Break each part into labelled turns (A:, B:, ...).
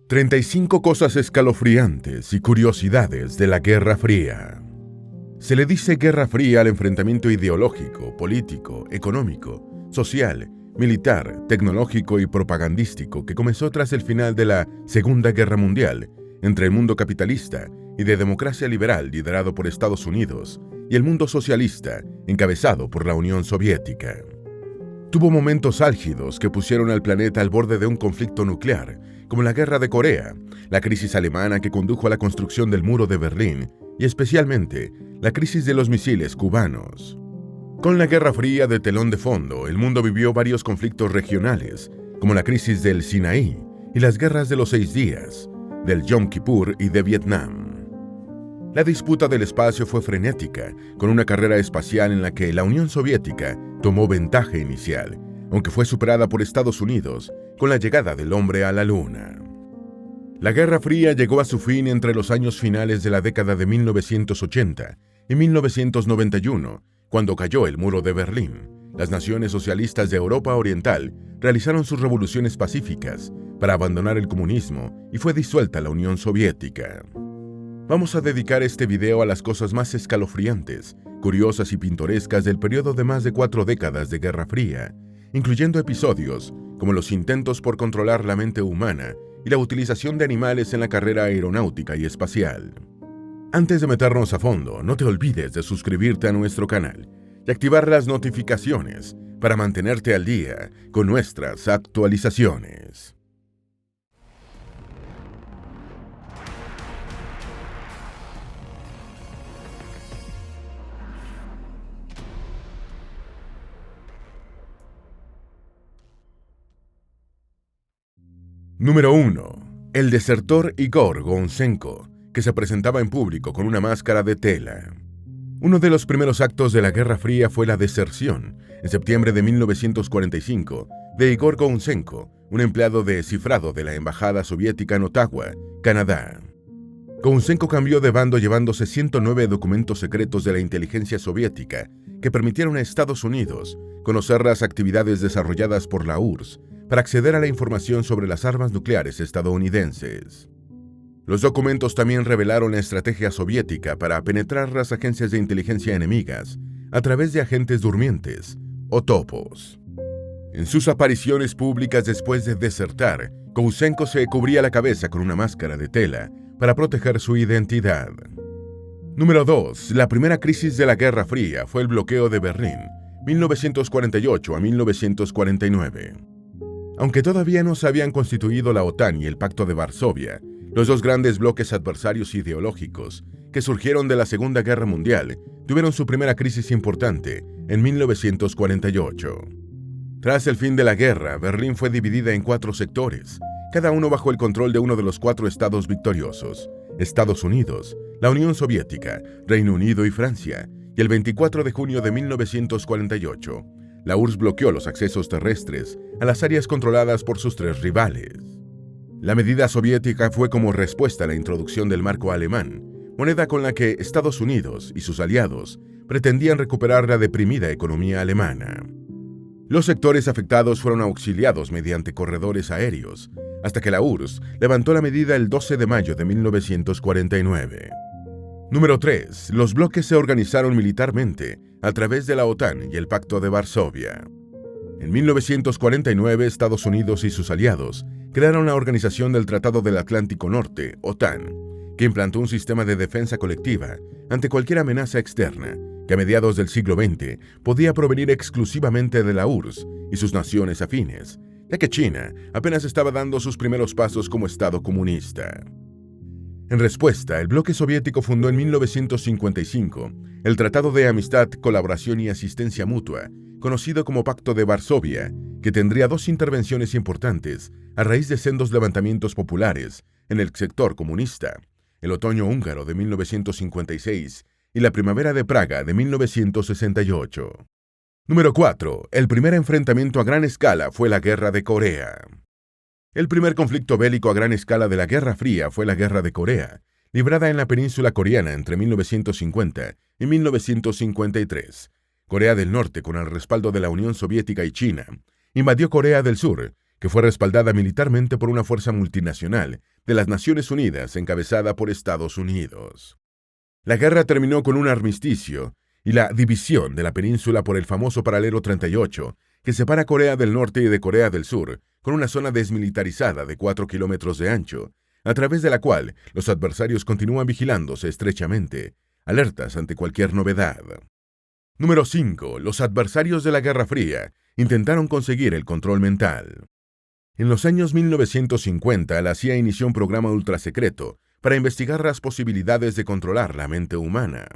A: 35 cosas escalofriantes y curiosidades de la Guerra Fría. Se le dice Guerra Fría al enfrentamiento ideológico, político, económico, social, militar, tecnológico y propagandístico que comenzó tras el final de la Segunda Guerra Mundial entre el mundo capitalista y de democracia liberal liderado por Estados Unidos y el mundo socialista encabezado por la Unión Soviética. Tuvo momentos álgidos que pusieron al planeta al borde de un conflicto nuclear, como la Guerra de Corea, la crisis alemana que condujo a la construcción del Muro de Berlín y especialmente la crisis de los misiles cubanos. Con la Guerra Fría de telón de fondo, el mundo vivió varios conflictos regionales, como la crisis del Sinaí y las guerras de los 6 días, del Yom Kippur y de Vietnam. La disputa del espacio fue frenética, con una carrera espacial en la que la Unión Soviética tomó ventaja inicial, aunque fue superada por Estados Unidos con la llegada del hombre a la Luna. La Guerra Fría llegó a su fin entre los años finales de la década de 1980 y 1991, cuando cayó el Muro de Berlín. Las naciones socialistas de Europa Oriental realizaron sus revoluciones pacíficas para abandonar el comunismo y fue disuelta la Unión Soviética. Vamos a dedicar este video a las cosas más escalofriantes, curiosas y pintorescas del periodo de más de 4 décadas de Guerra Fría, incluyendo episodios como los intentos por controlar la mente humana y la utilización de animales en la carrera aeronáutica y espacial. Antes de meternos a fondo, no te olvides de suscribirte a nuestro canal y activar las notificaciones para mantenerte al día con nuestras actualizaciones. Número 1. El desertor Igor Gounchenko, que se presentaba en público con una máscara de tela. Uno de los primeros actos de la Guerra Fría fue la deserción, en septiembre de 1945, de Igor Gounchenko, un empleado de cifrado de la Embajada Soviética en Ottawa, Canadá. Gounchenko cambió de bando llevándose 109 documentos secretos de la inteligencia soviética que permitieron a Estados Unidos conocer las actividades desarrolladas por la URSS para acceder a la información sobre las armas nucleares estadounidenses. Los documentos también revelaron la estrategia soviética para penetrar las agencias de inteligencia enemigas a través de agentes durmientes o topos. En sus apariciones públicas después de desertar, Gounchenko se cubría la cabeza con una máscara de tela para proteger su identidad. Número 2. La primera crisis de la Guerra Fría fue el bloqueo de Berlín, 1948 a 1949. Aunque todavía no se habían constituido la OTAN y el Pacto de Varsovia, los dos grandes bloques adversarios ideológicos que surgieron de la Segunda Guerra Mundial tuvieron su primera crisis importante en 1948. Tras el fin de la guerra, Berlín fue dividida en 4 sectores, cada uno bajo el control de uno de los 4 estados victoriosos: Estados Unidos, la Unión Soviética, Reino Unido y Francia, y el 24 de junio de 1948, la URSS bloqueó los accesos terrestres a las áreas controladas por sus 3 rivales. La medida soviética fue como respuesta a la introducción del marco alemán, moneda con la que Estados Unidos y sus aliados pretendían recuperar la deprimida economía alemana. Los sectores afectados fueron auxiliados mediante corredores aéreos, hasta que la URSS levantó la medida el 12 de mayo de 1949. Número 3. Los bloques se organizaron militarmente a través de la OTAN y el Pacto de Varsovia. En 1949, Estados Unidos y sus aliados crearon la Organización del Tratado del Atlántico Norte, OTAN, que implantó un sistema de defensa colectiva ante cualquier amenaza externa, que a mediados del siglo XX podía provenir exclusivamente de la URSS y sus naciones afines, ya que China apenas estaba dando sus primeros pasos como Estado comunista. En respuesta, el bloque soviético fundó en 1955 el Tratado de Amistad, Colaboración y Asistencia Mutua, conocido como Pacto de Varsovia, que tendría 2 intervenciones importantes a raíz de sendos levantamientos populares en el sector comunista: el Otoño Húngaro de 1956 y la Primavera de Praga de 1968. Número 4. El primer enfrentamiento a gran escala fue la Guerra de Corea. El primer conflicto bélico a gran escala de la Guerra Fría fue la Guerra de Corea, librada en la península coreana entre 1950 y 1953. Corea del Norte, con el respaldo de la Unión Soviética y China, invadió Corea del Sur, que fue respaldada militarmente por una fuerza multinacional de las Naciones Unidas encabezada por Estados Unidos. La guerra terminó con un armisticio y la división de la península por el famoso paralelo 38, que separa Corea del Norte y de Corea del Sur, con una zona desmilitarizada de 4 kilómetros de ancho, a través de la cual los adversarios continúan vigilándose estrechamente, alertas ante cualquier novedad. Número 5. Los adversarios de la Guerra Fría intentaron conseguir el control mental. En los años 1950, la CIA inició un programa ultrasecreto para investigar las posibilidades de controlar la mente humana.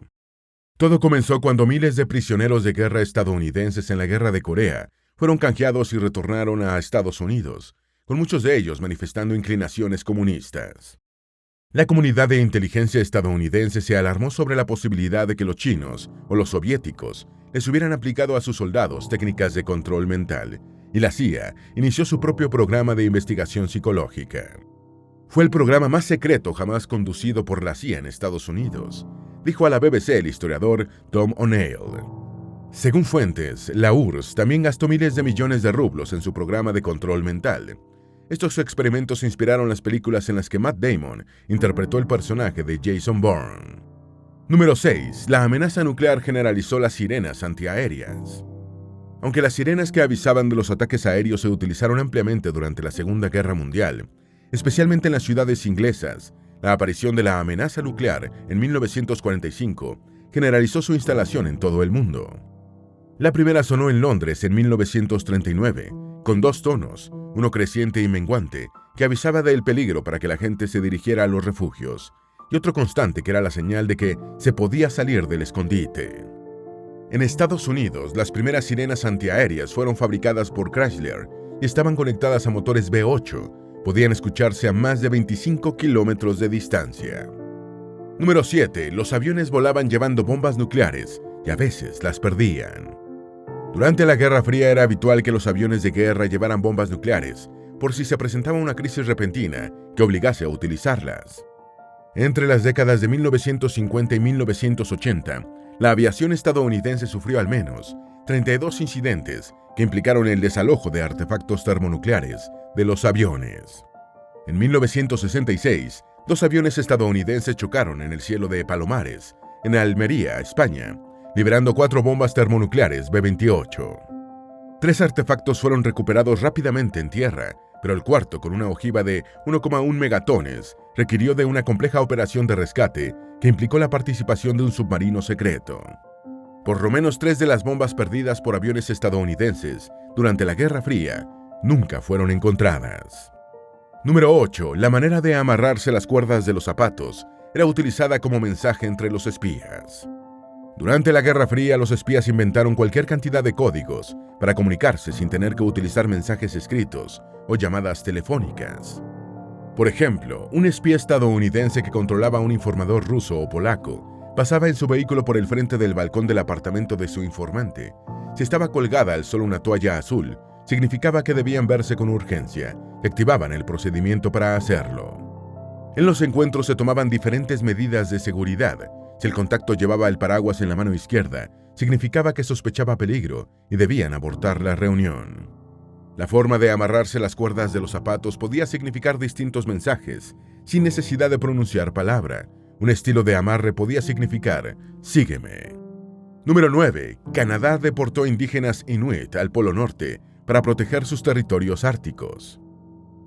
A: Todo comenzó cuando miles de prisioneros de guerra estadounidenses en la Guerra de Corea fueron canjeados y retornaron a Estados Unidos, con muchos de ellos manifestando inclinaciones comunistas. La comunidad de inteligencia estadounidense se alarmó sobre la posibilidad de que los chinos o los soviéticos les hubieran aplicado a sus soldados técnicas de control mental, y la CIA inició su propio programa de investigación psicológica. Fue el programa más secreto jamás conducido por la CIA en Estados Unidos, dijo a la BBC el historiador Tom O'Neill. Según fuentes, la URSS también gastó miles de millones de rublos en su programa de control mental. Estos experimentos inspiraron las películas en las que Matt Damon interpretó el personaje de Jason Bourne. Número 6. La amenaza nuclear generalizó las sirenas antiaéreas. Aunque las sirenas que avisaban de los ataques aéreos se utilizaron ampliamente durante la Segunda Guerra Mundial, especialmente en las ciudades inglesas, la aparición de la amenaza nuclear en 1945 generalizó su instalación en todo el mundo. La primera sonó en Londres en 1939, con 2 tonos, uno creciente y menguante, que avisaba del peligro para que la gente se dirigiera a los refugios, y otro constante que era la señal de que se podía salir del escondite. En Estados Unidos, las primeras sirenas antiaéreas fueron fabricadas por Chrysler y estaban conectadas a motores V8. Podían escucharse a más de 25 kilómetros de distancia. Número 7. Los aviones volaban llevando bombas nucleares y a veces las perdían. Durante la Guerra Fría era habitual que los aviones de guerra llevaran bombas nucleares por si se presentaba una crisis repentina que obligase a utilizarlas. Entre las décadas de 1950 y 1980, la aviación estadounidense sufrió al menos 32 incidentes que implicaron el desalojo de artefactos termonucleares de los aviones. En 1966, 2 aviones estadounidenses chocaron en el cielo de Palomares, en Almería, España, liberando 4 bombas termonucleares B-28. 3 artefactos fueron recuperados rápidamente en tierra, pero el cuarto, con una ojiva de 1,1 megatones, requirió de una compleja operación de rescate que implicó la participación de un submarino secreto. Por lo menos 3 de las bombas perdidas por aviones estadounidenses durante la Guerra Fría nunca fueron encontradas. Número 8. La manera de amarrarse las cuerdas de los zapatos era utilizada como mensaje entre los espías. Durante la Guerra Fría, los espías inventaron cualquier cantidad de códigos para comunicarse sin tener que utilizar mensajes escritos o llamadas telefónicas. Por ejemplo, un espía estadounidense que controlaba a un informador ruso o polaco pasaba en su vehículo por el frente del balcón del apartamento de su informante. Si estaba colgada al sol una toalla azul, significaba que debían verse con urgencia y activaban el procedimiento para hacerlo. En los encuentros se tomaban diferentes medidas de seguridad. Si el contacto llevaba el paraguas en la mano izquierda, significaba que sospechaba peligro y debían abortar la reunión. La forma de amarrarse las cuerdas de los zapatos podía significar distintos mensajes, sin necesidad de pronunciar palabra. Un estilo de amarre podía significar «sígueme». Número 9. Canadá deportó indígenas inuit al Polo Norte para proteger sus territorios árticos.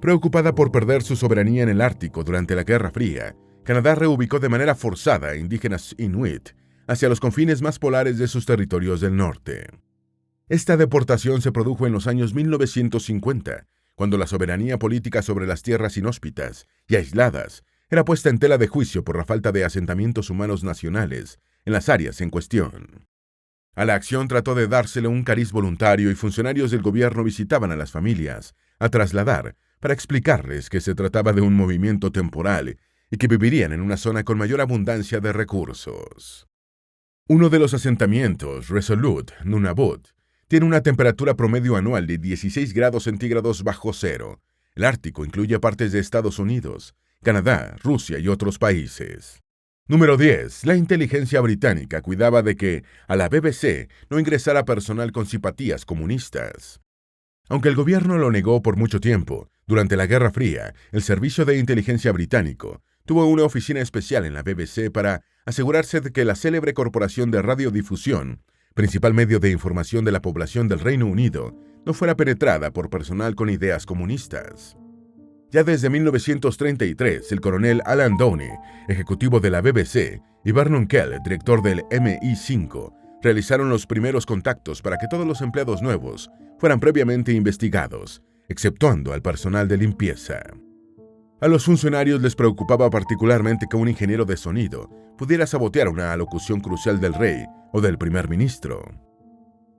A: Preocupada por perder su soberanía en el Ártico durante la Guerra Fría, Canadá reubicó de manera forzada a indígenas inuit hacia los confines más polares de sus territorios del norte. Esta deportación se produjo en los años 1950, cuando la soberanía política sobre las tierras inhóspitas y aisladas era puesta en tela de juicio por la falta de asentamientos humanos nacionales en las áreas en cuestión. A la acción trató de dársele un cariz voluntario y funcionarios del gobierno visitaban a las familias a trasladar para explicarles que se trataba de un movimiento temporal y que vivirían en una zona con mayor abundancia de recursos. Uno de los asentamientos, Resolute, Nunavut, tiene una temperatura promedio anual de 16 grados centígrados bajo cero. El Ártico incluye partes de Estados Unidos, Canadá, Rusia y otros países. Número 10. La inteligencia británica cuidaba de que a la BBC no ingresara personal con simpatías comunistas. Aunque el gobierno lo negó por mucho tiempo, Durante la Guerra Fría, el Servicio de Inteligencia británico tuvo una oficina especial en la BBC para asegurarse de que la célebre corporación de radiodifusión, principal medio de información de la población del Reino Unido, no fuera penetrada por personal con ideas comunistas. Ya desde 1933, el coronel Alan Downey, ejecutivo de la BBC, y Vernon Kell, director del MI5, realizaron los primeros contactos para que todos los empleados nuevos fueran previamente investigados, exceptuando al personal de limpieza. A los funcionarios les preocupaba particularmente que un ingeniero de sonido pudiera sabotear una alocución crucial del rey o del primer ministro.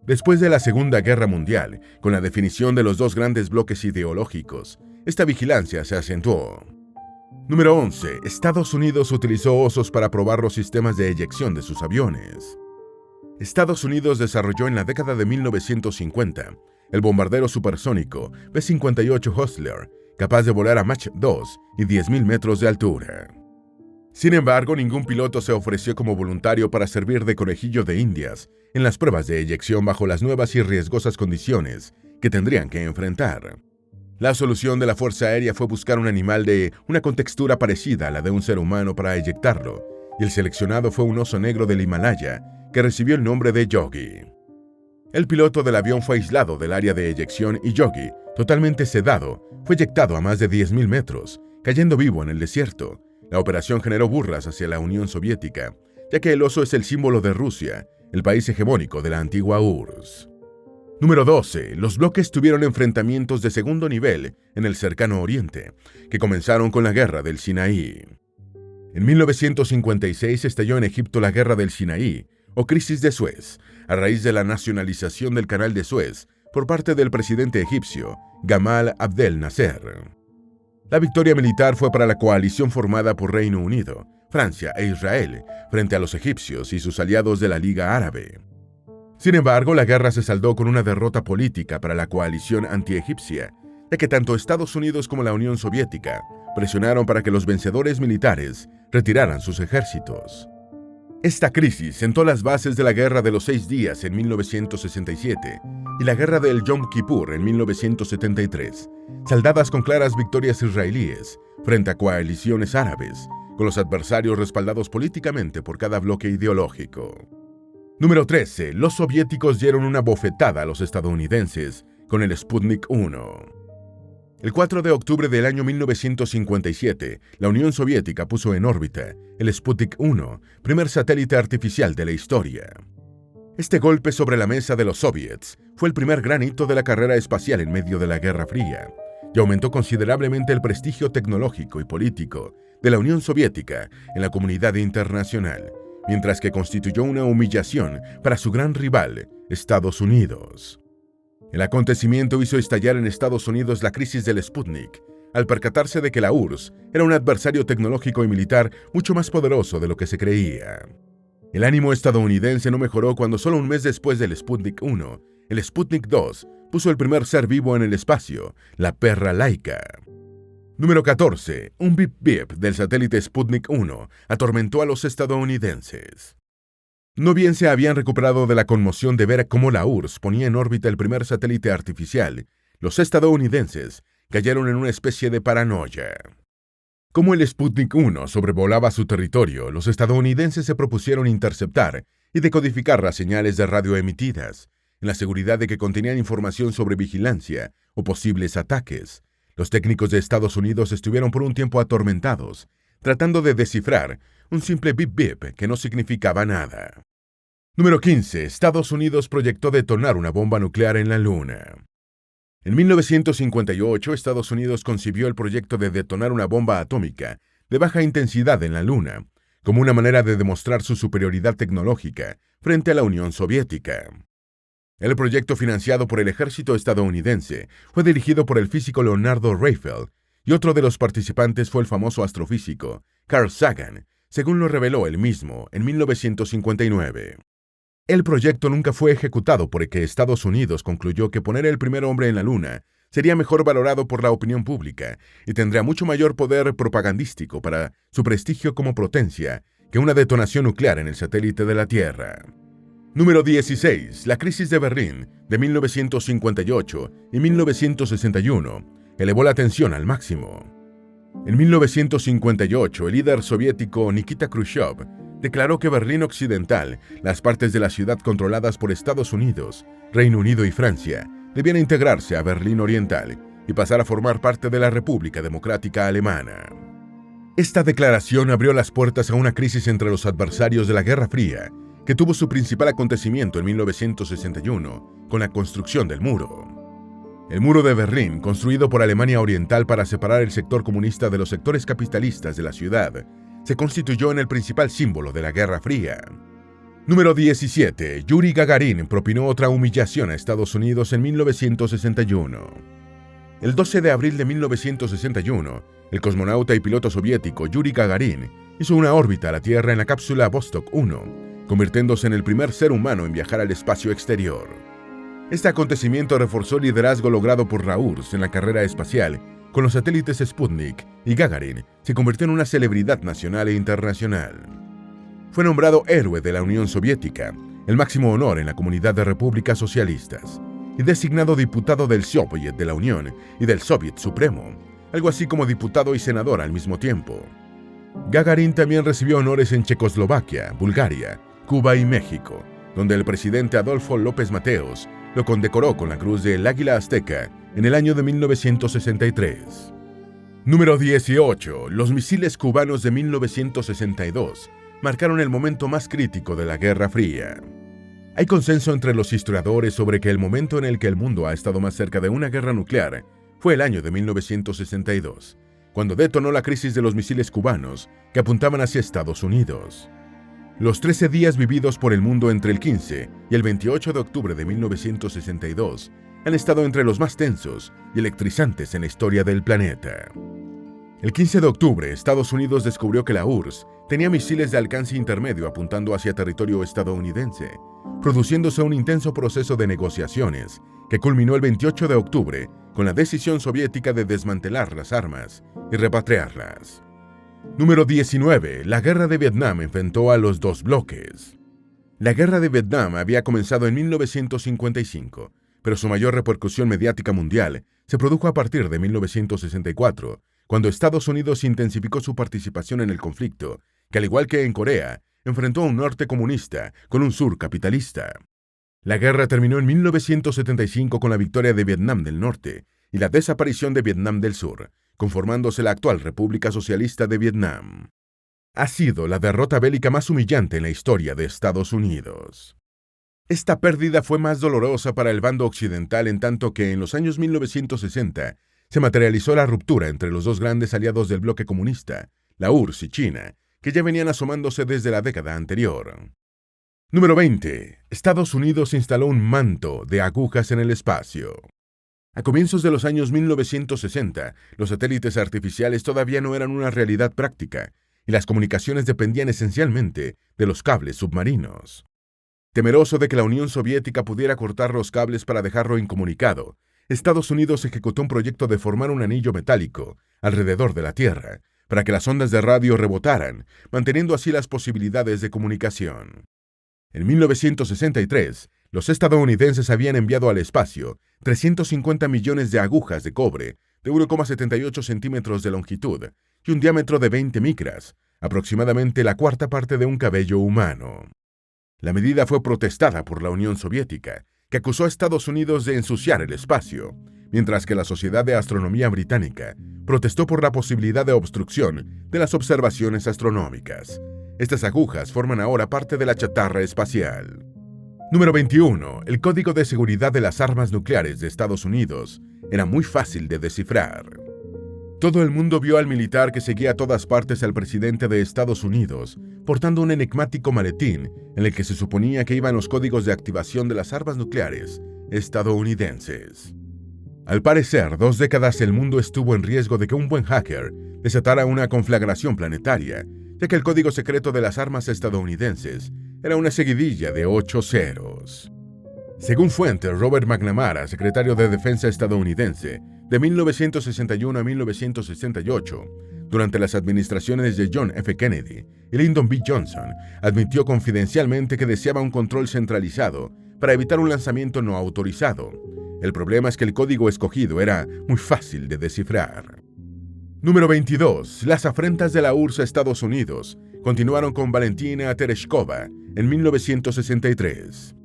A: Después de la Segunda Guerra Mundial, con la definición de los dos grandes bloques ideológicos, esta vigilancia se acentuó. Número 11. Estados Unidos utilizó osos para probar los sistemas de eyección de sus aviones. Estados Unidos desarrolló en la década de 1950 el bombardero supersónico B-58 Hustler, capaz de volar a Mach 2 y 10.000 metros de altura. Sin embargo, ningún piloto se ofreció como voluntario para servir de conejillo de indias en las pruebas de eyección bajo las nuevas y riesgosas condiciones que tendrían que enfrentar. La solución de la Fuerza Aérea fue buscar un animal de una contextura parecida a la de un ser humano para eyectarlo, y el seleccionado fue un oso negro del Himalaya que recibió el nombre de Yogi. El piloto del avión fue aislado del área de eyección y Yogi, totalmente sedado, fue eyectado a más de 10.000 metros, cayendo vivo en el desierto. La operación generó burlas hacia la Unión Soviética, ya que el oso es el símbolo de Rusia, el país hegemónico de la antigua URSS. Número 12. Los bloques tuvieron enfrentamientos de segundo nivel en el cercano Oriente, que comenzaron con la Guerra del Sinaí. En 1956 estalló en Egipto la Guerra del Sinaí, o Crisis de Suez, a raíz de la nacionalización del Canal de Suez por parte del presidente egipcio, Gamal Abdel Nasser. La victoria militar fue para la coalición formada por Reino Unido, Francia e Israel frente a los egipcios y sus aliados de la Liga Árabe. Sin embargo, la guerra se saldó con una derrota política para la coalición anti-egipcia, ya que tanto Estados Unidos como la Unión Soviética presionaron para que los vencedores militares retiraran sus ejércitos. Esta crisis sentó las bases de la Guerra de los 6 Días en 1967 y la Guerra del Yom Kippur en 1973, saldadas con claras victorias israelíes frente a coaliciones árabes, con los adversarios respaldados políticamente por cada bloque ideológico. Número 13. Los soviéticos dieron una bofetada a los estadounidenses con el Sputnik 1. El 4 de octubre del año 1957, la Unión Soviética puso en órbita el Sputnik 1, primer satélite artificial de la historia. Este golpe sobre la mesa de los soviets fue el primer gran hito de la carrera espacial en medio de la Guerra Fría y aumentó considerablemente el prestigio tecnológico y político de la Unión Soviética en la comunidad internacional, mientras que constituyó una humillación para su gran rival, Estados Unidos. El acontecimiento hizo estallar en Estados Unidos la crisis del Sputnik, al percatarse de que la URSS era un adversario tecnológico y militar mucho más poderoso de lo que se creía. El ánimo estadounidense no mejoró cuando solo un mes después del Sputnik 1, el Sputnik 2 puso el primer ser vivo en el espacio, la perra Laika. Número 14. Un bip bip del satélite Sputnik 1 atormentó a los estadounidenses. No bien se habían recuperado de la conmoción de ver cómo la URSS ponía en órbita el primer satélite artificial, los estadounidenses cayeron en una especie de paranoia. Como el Sputnik 1 sobrevolaba su territorio, los estadounidenses se propusieron interceptar y decodificar las señales de radio emitidas, en la seguridad de que contenían información sobre vigilancia o posibles ataques. Los técnicos de Estados Unidos estuvieron por un tiempo atormentados, tratando de descifrar un simple bip bip que no significaba nada. Número 15. Estados Unidos proyectó detonar una bomba nuclear en la Luna. En 1958, Estados Unidos concibió el proyecto de detonar una bomba atómica de baja intensidad en la Luna, como una manera de demostrar su superioridad tecnológica frente a la Unión Soviética. El proyecto, financiado por el ejército estadounidense, fue dirigido por el físico Leonardo Rafael, y otro de los participantes fue el famoso astrofísico Carl Sagan, según lo reveló él mismo en 1959. El proyecto nunca fue ejecutado porque Estados Unidos concluyó que poner el primer hombre en la Luna sería mejor valorado por la opinión pública y tendría mucho mayor poder propagandístico para su prestigio como potencia que una detonación nuclear en el satélite de la Tierra. Número 16. La crisis de Berlín de 1958 y 1961 elevó la tensión al máximo. En 1958, el líder soviético Nikita Khrushchev declaró que Berlín Occidental, las partes de la ciudad controladas por Estados Unidos, Reino Unido y Francia, debían integrarse a Berlín Oriental y pasar a formar parte de la República Democrática Alemana. Esta declaración abrió las puertas a una crisis entre los adversarios de la Guerra Fría, que tuvo su principal acontecimiento en 1961, con la construcción del muro. El muro de Berlín, construido por Alemania Oriental para separar el sector comunista de los sectores capitalistas de la ciudad, se constituyó en el principal símbolo de la Guerra Fría. Número 17. Yuri Gagarin propinó otra humillación a Estados Unidos en 1961. El 12 de abril de 1961, el cosmonauta y piloto soviético Yuri Gagarin hizo una órbita a la Tierra en la cápsula Vostok 1, convirtiéndose en el primer ser humano en viajar al espacio exterior. Este acontecimiento reforzó el liderazgo logrado por la URSS en la carrera espacial con los satélites Sputnik, y Gagarin se convirtió en una celebridad nacional e internacional. Fue nombrado héroe de la Unión Soviética, el máximo honor en la comunidad de repúblicas socialistas, y designado diputado del Soviet de la Unión y del Soviet Supremo, algo así como diputado y senador al mismo tiempo. Gagarin también recibió honores en Checoslovaquia, Bulgaria, Cuba y México, donde el presidente Adolfo López Mateos lo condecoró con la Cruz del Águila Azteca en el año de 1963. Número 18. Los misiles cubanos de 1962 marcaron el momento más crítico de la Guerra Fría. Hay consenso entre los historiadores sobre que el momento en el que el mundo ha estado más cerca de una guerra nuclear fue el año de 1962, cuando detonó la crisis de los misiles cubanos que apuntaban hacia Estados Unidos. Los 13 días vividos por el mundo entre el 15 y el 28 de octubre de 1962 han estado entre los más tensos y electrizantes en la historia del planeta. El 15 de octubre, Estados Unidos descubrió que la URSS tenía misiles de alcance intermedio apuntando hacia territorio estadounidense, produciéndose un intenso proceso de negociaciones que culminó el 28 de octubre con la decisión soviética de desmantelar las armas y repatriarlas. Número 19. La Guerra de Vietnam enfrentó a los dos bloques. La Guerra de Vietnam había comenzado en 1955, pero su mayor repercusión mediática mundial se produjo a partir de 1964, cuando Estados Unidos intensificó su participación en el conflicto, que al igual que en Corea, enfrentó a un norte comunista con un sur capitalista. La guerra terminó en 1975 con la victoria de Vietnam del Norte y la desaparición de Vietnam del Sur, conformándose la actual República Socialista de Vietnam. Ha sido la derrota bélica más humillante en la historia de Estados Unidos. Esta pérdida fue más dolorosa para el bando occidental en tanto que en los años 1960 se materializó la ruptura entre los dos grandes aliados del bloque comunista, la URSS y China, que ya venían asomándose desde la década anterior. Número 20. Estados Unidos instaló un manto de agujas en el espacio. A comienzos de los años 1960, los satélites artificiales todavía no eran una realidad práctica, y las comunicaciones dependían esencialmente de los cables submarinos. Temeroso de que la Unión Soviética pudiera cortar los cables para dejarlo incomunicado, Estados Unidos ejecutó un proyecto de formar un anillo metálico alrededor de la Tierra, para que las ondas de radio rebotaran, manteniendo así las posibilidades de comunicación. En 1963, los estadounidenses habían enviado al espacio 350 millones de agujas de cobre de 1,78 centímetros de longitud y un diámetro de 20 micras, aproximadamente la cuarta parte de un cabello humano. La medida fue protestada por la Unión Soviética, que acusó a Estados Unidos de ensuciar el espacio, mientras que la Sociedad de Astronomía Británica protestó por la posibilidad de obstrucción de las observaciones astronómicas. Estas agujas forman ahora parte de la chatarra espacial. Número 21. El Código de Seguridad de las Armas Nucleares de Estados Unidos era muy fácil de descifrar. Todo el mundo vio al militar que seguía a todas partes al presidente de Estados Unidos, portando un enigmático maletín en el que se suponía que iban los códigos de activación de las armas nucleares estadounidenses. Al parecer, 2 décadas el mundo estuvo en riesgo de que un buen hacker desatara una conflagración planetaria, ya que el código secreto de las armas estadounidenses era una seguidilla de 8 ceros. Según fuentes, Robert McNamara, secretario de Defensa estadounidense, de 1961 a 1968, durante las administraciones de John F. Kennedy y Lyndon B. Johnson, admitió confidencialmente que deseaba un control centralizado para evitar un lanzamiento no autorizado. El problema es que el código escogido era muy fácil de descifrar. Número 22. Las afrentas de la URSS a Estados Unidos continuaron con Valentina Tereshkova en 1963.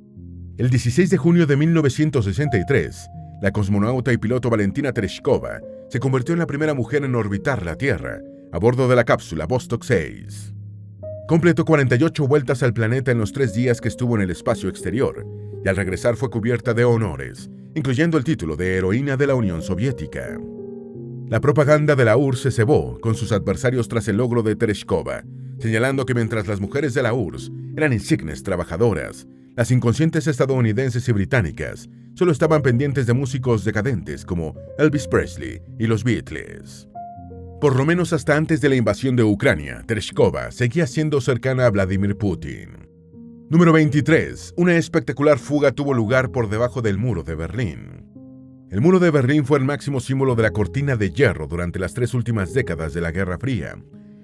A: El 16 de junio de 1963, la cosmonauta y piloto Valentina Tereshkova se convirtió en la primera mujer en orbitar la Tierra a bordo de la cápsula Vostok 6. Completó 48 vueltas al planeta en los 3 días que estuvo en el espacio exterior, y al regresar fue cubierta de honores, incluyendo el título de heroína de la Unión Soviética. La propaganda de la URSS se cebó con sus adversarios tras el logro de Tereshkova, señalando que mientras las mujeres de la URSS eran insignes trabajadoras, las inconscientes estadounidenses y británicas solo estaban pendientes de músicos decadentes como Elvis Presley y los Beatles. Por lo menos hasta antes de la invasión de Ucrania, Tereshkova seguía siendo cercana a Vladimir Putin. Número 23. Una espectacular fuga tuvo lugar por debajo del muro de Berlín. El muro de Berlín fue el máximo símbolo de la cortina de hierro durante las 3 últimas décadas de la Guerra Fría.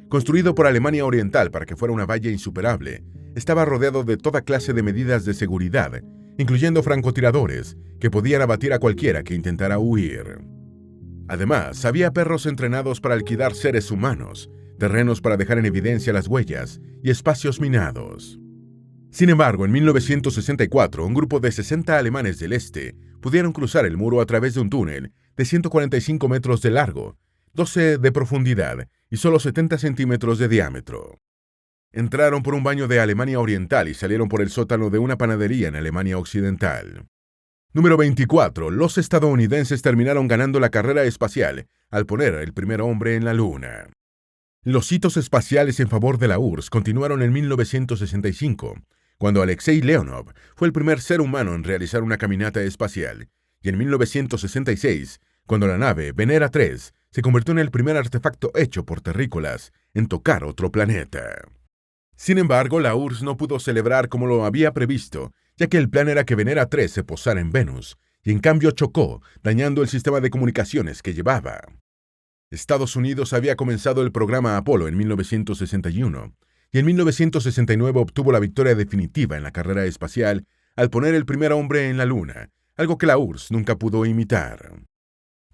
A: Construido por Alemania Oriental para que fuera una valla insuperable, estaba rodeado de toda clase de medidas de seguridad, incluyendo francotiradores, que podían abatir a cualquiera que intentara huir. Además, había perros entrenados para liquidar seres humanos, terrenos para dejar en evidencia las huellas y espacios minados. Sin embargo, en 1964, un grupo de 60 alemanes del este pudieron cruzar el muro a través de un túnel de 145 metros de largo, 12 de profundidad y solo 70 centímetros de diámetro. Entraron por un baño de Alemania Oriental y salieron por el sótano de una panadería en Alemania Occidental. Número 24. Los estadounidenses terminaron ganando la carrera espacial al poner el primer hombre en la Luna. Los hitos espaciales en favor de la URSS continuaron en 1965, cuando Alexei Leonov fue el primer ser humano en realizar una caminata espacial, y en 1966, cuando la nave Venera 3 se convirtió en el primer artefacto hecho por terrícolas en tocar otro planeta. Sin embargo, la URSS no pudo celebrar como lo había previsto, ya que el plan era que Venera 3 se posara en Venus, y en cambio chocó, dañando el sistema de comunicaciones que llevaba. Estados Unidos había comenzado el programa Apolo en 1961, y en 1969 obtuvo la victoria definitiva en la carrera espacial al poner el primer hombre en la Luna, algo que la URSS nunca pudo imitar.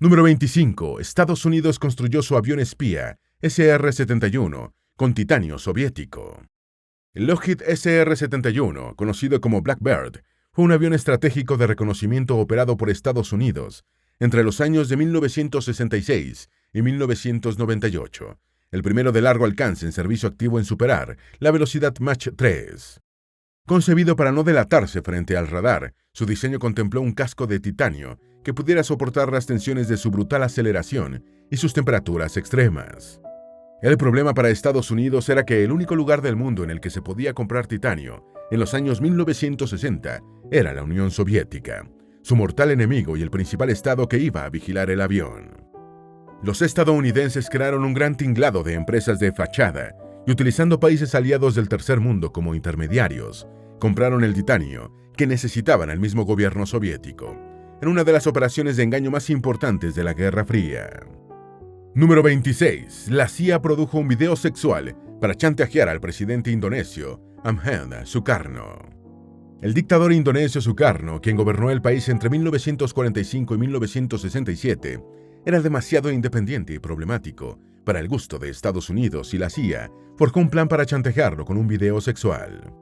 A: Número 25. Estados Unidos construyó su avión espía, SR-71, con titanio soviético. El Lockheed SR-71, conocido como Blackbird, fue un avión estratégico de reconocimiento operado por Estados Unidos entre los años de 1966 y 1998, el primero de largo alcance en servicio activo en superar la velocidad Mach 3. Concebido para no delatarse frente al radar, su diseño contempló un casco de titanio que pudiera soportar las tensiones de su brutal aceleración y sus temperaturas extremas. El problema para Estados Unidos era que el único lugar del mundo en el que se podía comprar titanio en los años 1960 era la Unión Soviética, su mortal enemigo y el principal estado que iba a vigilar el avión. Los estadounidenses crearon un gran tinglado de empresas de fachada y, utilizando países aliados del tercer mundo como intermediarios, compraron el titanio que necesitaban el mismo gobierno soviético, en una de las operaciones de engaño más importantes de la Guerra Fría. Número 26. La CIA produjo un video sexual para chantajear al presidente indonesio, Hamid Sukarno. El dictador indonesio Sukarno, quien gobernó el país entre 1945 y 1967, era demasiado independiente y problemático para el gusto de Estados Unidos, y la CIA forjó un plan para chantajearlo con un video sexual.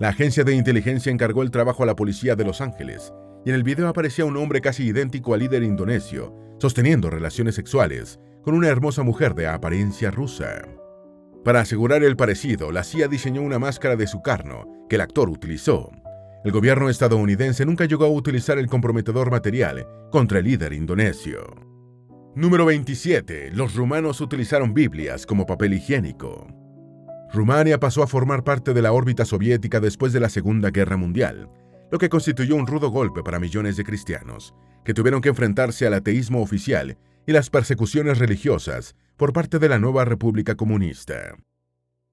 A: La agencia de inteligencia encargó el trabajo a la policía de Los Ángeles, y en el video aparecía un hombre casi idéntico al líder indonesio, sosteniendo relaciones sexuales con una hermosa mujer de apariencia rusa. Para asegurar el parecido, la CIA diseñó una máscara de Sukarno que el actor utilizó. El gobierno estadounidense nunca llegó a utilizar el comprometedor material contra el líder indonesio. Número 27. Los rumanos utilizaron Biblias como papel higiénico. Rumania pasó a formar parte de la órbita soviética después de la Segunda Guerra Mundial, lo que constituyó un rudo golpe para millones de cristianos, que tuvieron que enfrentarse al ateísmo oficial y las persecuciones religiosas por parte de la nueva República Comunista.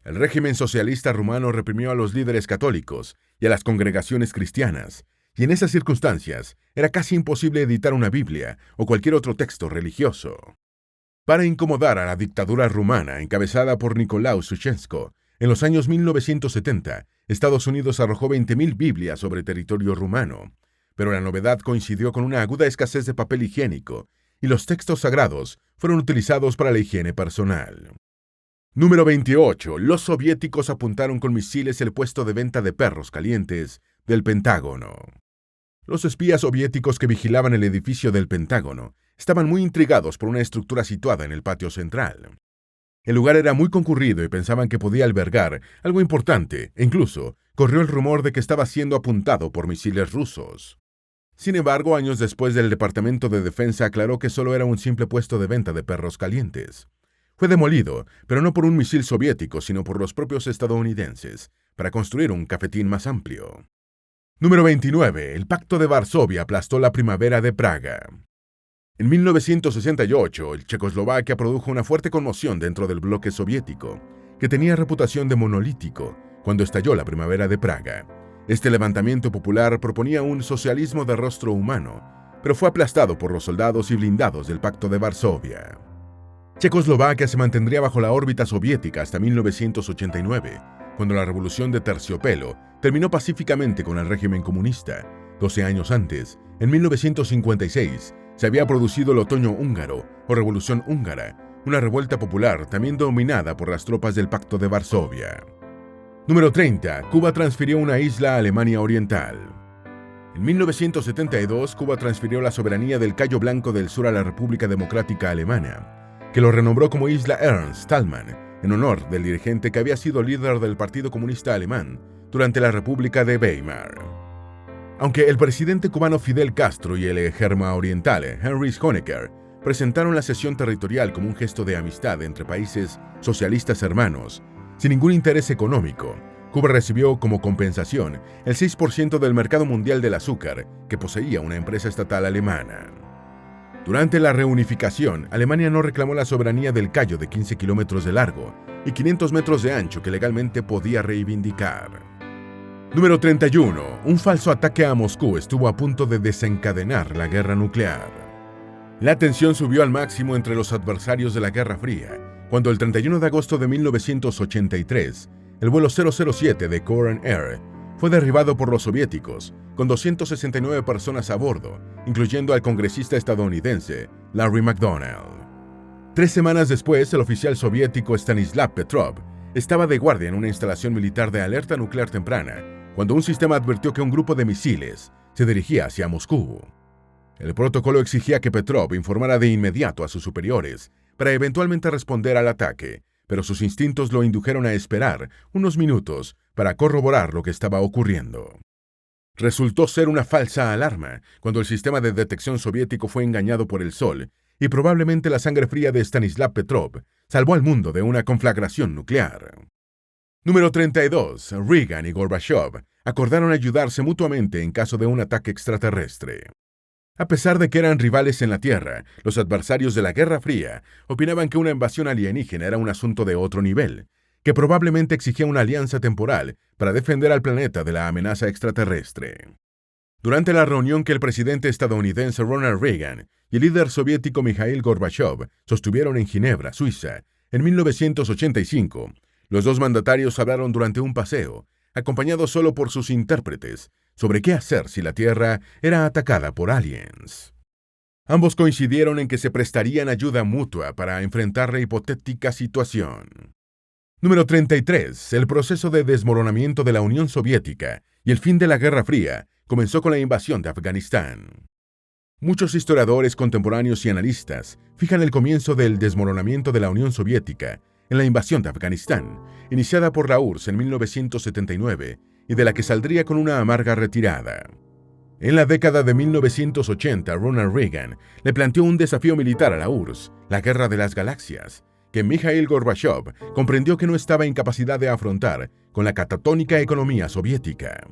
A: El régimen socialista rumano reprimió a los líderes católicos y a las congregaciones cristianas, y en esas circunstancias era casi imposible editar una Biblia o cualquier otro texto religioso. Para incomodar a la dictadura rumana encabezada por Nicolae Ceausescu, en los años 1970, Estados Unidos arrojó 20.000 Biblias sobre territorio rumano, pero la novedad coincidió con una aguda escasez de papel higiénico, y los textos sagrados fueron utilizados para la higiene personal. Número 28. Los soviéticos apuntaron con misiles el puesto de venta de perros calientes del Pentágono. Los espías soviéticos que vigilaban el edificio del Pentágono estaban muy intrigados por una estructura situada en el patio central. El lugar era muy concurrido y pensaban que podía albergar algo importante, e incluso corrió el rumor de que estaba siendo apuntado por misiles rusos. Sin embargo, años después, el Departamento de Defensa aclaró que solo era un simple puesto de venta de perros calientes. Fue demolido, pero no por un misil soviético, sino por los propios estadounidenses, para construir un cafetín más amplio. Número 29. El Pacto de Varsovia aplastó la Primavera de Praga. En 1968, Checoslovaquia produjo una fuerte conmoción dentro del bloque soviético, que tenía reputación de monolítico, cuando estalló la Primavera de Praga. Este levantamiento popular proponía un socialismo de rostro humano, pero fue aplastado por los soldados y blindados del Pacto de Varsovia. Checoslovaquia se mantendría bajo la órbita soviética hasta 1989, cuando la Revolución de Terciopelo terminó pacíficamente con el régimen comunista. 12 años antes, en 1956, se había producido el Otoño Húngaro, o Revolución Húngara, una revuelta popular también dominada por las tropas del Pacto de Varsovia. Número 30. Cuba transfirió una isla a Alemania Oriental. En 1972, Cuba transfirió la soberanía del Cayo Blanco del Sur a la República Democrática Alemana, que lo renombró como Isla Ernst Thälmann, en honor del dirigente que había sido líder del Partido Comunista Alemán durante la República de Weimar. Aunque el presidente cubano Fidel Castro y el germa oriental Heinrich Honecker presentaron la cesión territorial como un gesto de amistad entre países socialistas hermanos, sin ningún interés económico, Cuba recibió como compensación el 6% del mercado mundial del azúcar que poseía una empresa estatal alemana. Durante la reunificación, Alemania no reclamó la soberanía del Cayo de 15 kilómetros de largo y 500 metros de ancho que legalmente podía reivindicar. Número 31. Un falso ataque a Moscú estuvo a punto de desencadenar la guerra nuclear. La tensión subió al máximo entre los adversarios de la Guerra Fría, cuando el 31 de agosto de 1983, el vuelo 007 de Korean Air fue derribado por los soviéticos, con 269 personas a bordo, incluyendo al congresista estadounidense Larry McDonald. 3 semanas después, el oficial soviético Stanislav Petrov estaba de guardia en una instalación militar de alerta nuclear temprana, cuando un sistema advirtió que un grupo de misiles se dirigía hacia Moscú. El protocolo exigía que Petrov informara de inmediato a sus superiores para eventualmente responder al ataque, pero sus instintos lo indujeron a esperar unos minutos para corroborar lo que estaba ocurriendo. Resultó ser una falsa alarma cuando el sistema de detección soviético fue engañado por el sol y probablemente la sangre fría de Stanislav Petrov salvó al mundo de una conflagración nuclear. Número 32. Reagan y Gorbachev acordaron ayudarse mutuamente en caso de un ataque extraterrestre. A pesar de que eran rivales en la Tierra, los adversarios de la Guerra Fría opinaban que una invasión alienígena era un asunto de otro nivel, que probablemente exigía una alianza temporal para defender al planeta de la amenaza extraterrestre. Durante la reunión que el presidente estadounidense Ronald Reagan y el líder soviético Mikhail Gorbachev sostuvieron en Ginebra, Suiza, en 1985, los dos mandatarios hablaron durante un paseo, acompañados solo por sus intérpretes, sobre qué hacer si la Tierra era atacada por aliens. Ambos coincidieron en que se prestarían ayuda mutua para enfrentar la hipotética situación. Número 33. El proceso de desmoronamiento de la Unión Soviética y el fin de la Guerra Fría comenzó con la invasión de Afganistán. Muchos historiadores contemporáneos y analistas fijan el comienzo del desmoronamiento de la Unión Soviética en la invasión de Afganistán, iniciada por la URSS en 1979 y de la que saldría con una amarga retirada. En la década de 1980, Ronald Reagan le planteó un desafío militar a la URSS, la Guerra de las Galaxias, que Mikhail Gorbachev comprendió que no estaba en capacidad de afrontar con la catatónica economía soviética.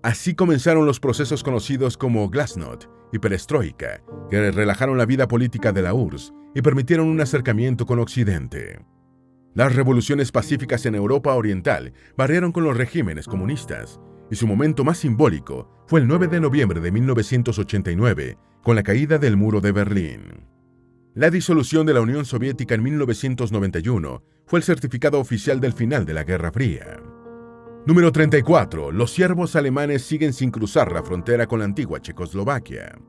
A: Así comenzaron los procesos conocidos como Glasnost y Perestroika, que relajaron la vida política de la URSS y permitieron un acercamiento con Occidente. Las revoluciones pacíficas en Europa Oriental barrieron con los regímenes comunistas, y su momento más simbólico fue el 9 de noviembre de 1989, con la caída del Muro de Berlín. La disolución de la Unión Soviética en 1991 fue el certificado oficial del final de la Guerra Fría. Número 34. Los siervos alemanes siguen sin cruzar la frontera con la antigua Checoslovaquia.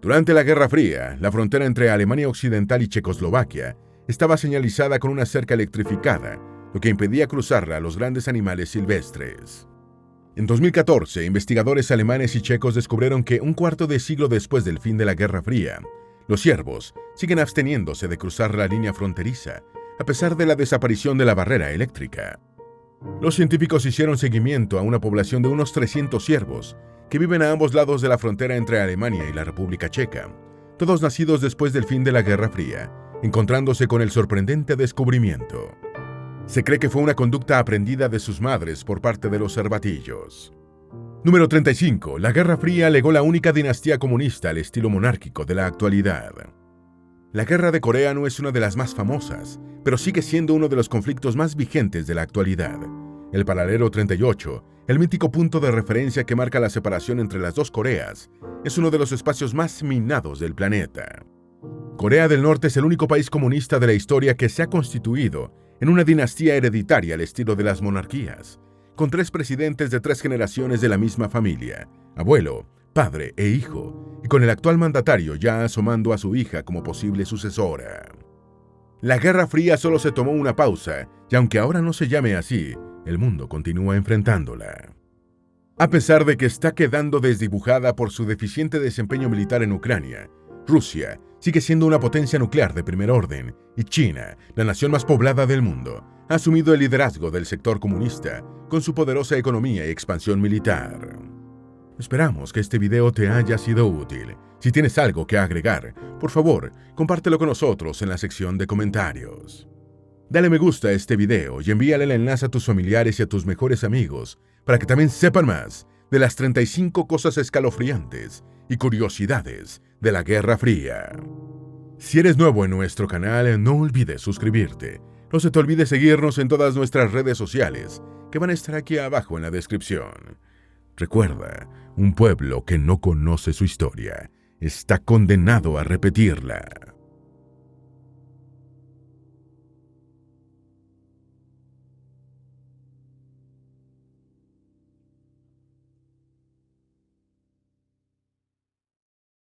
A: Durante la Guerra Fría, la frontera entre Alemania Occidental y Checoslovaquia estaba señalizada con una cerca electrificada, lo que impedía cruzarla a los grandes animales silvestres. En 2014, investigadores alemanes y checos descubrieron que un cuarto de siglo después del fin de la Guerra Fría, los ciervos siguen absteniéndose de cruzar la línea fronteriza, a pesar de la desaparición de la barrera eléctrica. Los científicos hicieron seguimiento a una población de unos 300 ciervos que viven a ambos lados de la frontera entre Alemania y la República Checa, todos nacidos después del fin de la Guerra Fría, encontrándose con el sorprendente descubrimiento. Se cree que fue una conducta aprendida de sus madres por parte de los cervatillos. Número 35. La Guerra Fría legó la única dinastía comunista al estilo monárquico de la actualidad. La Guerra de Corea no es una de las más famosas, pero sigue siendo uno de los conflictos más vigentes de la actualidad. El paralelo 38, el mítico punto de referencia que marca la separación entre las dos Coreas, es uno de los espacios más minados del planeta. Corea del Norte es el único país comunista de la historia que se ha constituido en una dinastía hereditaria al estilo de las monarquías, con 3 presidentes de 3 generaciones de la misma familia, abuelo, padre e hijo, y con el actual mandatario ya asomando a su hija como posible sucesora. La Guerra Fría solo se tomó una pausa, y aunque ahora no se llame así, el mundo continúa enfrentándola. A pesar de que está quedando desdibujada por su deficiente desempeño militar en Ucrania, Rusia sigue siendo una potencia nuclear de primer orden, y China, la nación más poblada del mundo, ha asumido el liderazgo del sector comunista con su poderosa economía y expansión militar. Esperamos que este video te haya sido útil. Si tienes algo que agregar, por favor, compártelo con nosotros en la sección de comentarios. Dale me gusta a este video y envíale el enlace a tus familiares y a tus mejores amigos para que también sepan más de las 35 cosas escalofriantes y curiosidades de la Guerra Fría. Si eres nuevo en nuestro canal, no olvides suscribirte. No se te olvide seguirnos en todas nuestras redes sociales, que van a estar aquí abajo en la descripción. Recuerda, un pueblo que no conoce su historia está condenado a repetirla.